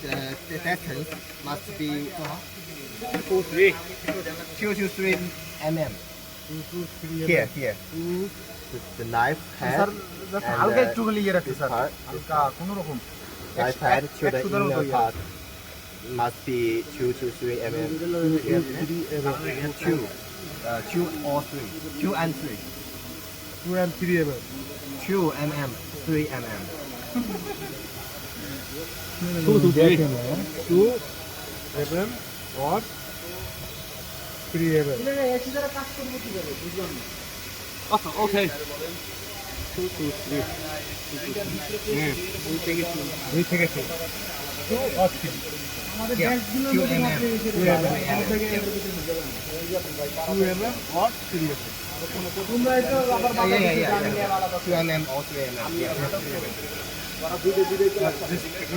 the distance must be 2, 3. 2 to 3 mm. 2 to 3 Here, here. The knife head just and হালকা একটু খালি ইয়ে রাখতে this স্যার part, হালকা কোনো রকম knife head to the সুতার মতো inner ইয়ে part must be 2 to 3 mm. 2, 2 or 3. 2 and 3. 2 and 3 mm 2 mm, 3 mm. 2 to 3. 2 mm or 3 mm আচ্ছা, ওকে। 2 to 3. 2 থেকে 3. 2 থেকে 3 2 or 3 Yeah, 2 mm. 2 mm or 3 mm Yeah. 2 mm or 3 mm.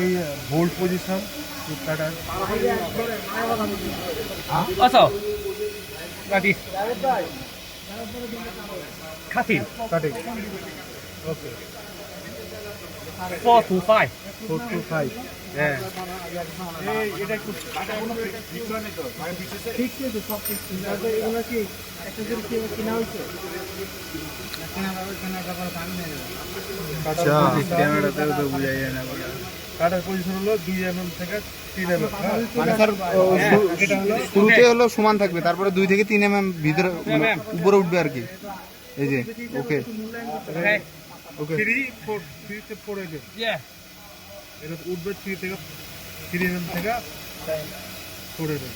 এই bold position pattern আচ্ছা, কাটি। Cutting. Cutting okay 4 to 5. 4 to 5 হ্যাঁ। এটা একটু ঠিক আছে সব ঠিক আছে এগুলো কি একটা করে কিনা হয়েছে আচ্ছা ক্যামেরাতেও তো বোঝা যায় না কাটার পজিশন হলো 2 mm থেকে 3 mm মানে স্যার এটা হলো শুরুতে হলো সমান থাকবে তারপরে 2 থেকে 3 mm ভিতরে উপরে উঠবে আর কি এই যে ওকে Okay. ওকে 3 তে পড়ে যাবে Yeah. এটা উঠবে 3 থেকে 3 mm থেকে পড়ে যাবে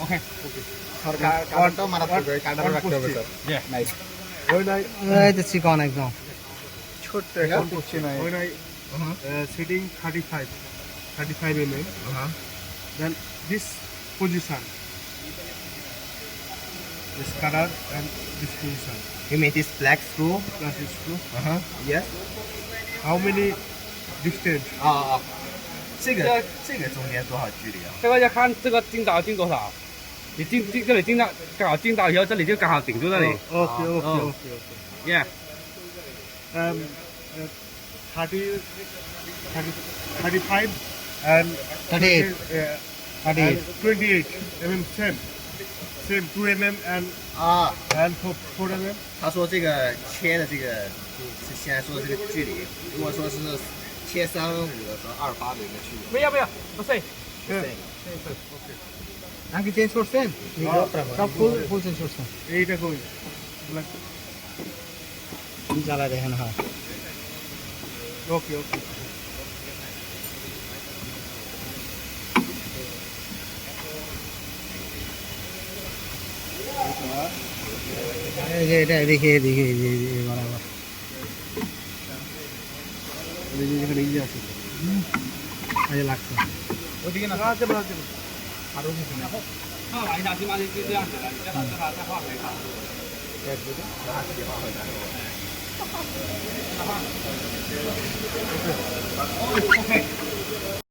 Okay. কাটারটাও মারা থাকবে, কাটারও রাখতে হবে স্যার। Yeah. নাইস। ওই নাই এই তো চিকন একদম ছোট্ট করছি না ওই নাই setting 35 mm then this position this color and this position You mean this black screw? plus this screw Yes. how many distance 这个中间多少距离啊？这个要看这个筋道筋多少。你这里筋道刚好筋道以后，这里就刚好顶住这里。 okay okay Oh. okay okay Yeah. 30 35 and 38 and 28 mm same 2 mm and 4 mm 他说这个切的这个是现在说的这个距离，如果说是切3/5的时候，28的一个距离。不要不要，不是。নাকি change করছেন সব full change করছেন এইটা কই জ্বালা দেখেন হ্যাঁ ওকে ওকে এই যে এটা এদিকে এদিকে এই যে বরাবর এই যে এখানে ইয়ে আছে এই যে লাগছে ওদিকে না আছে আছে আরো কিছু না 画完一下，起码就这样子了，你再把这把再画回来。OK。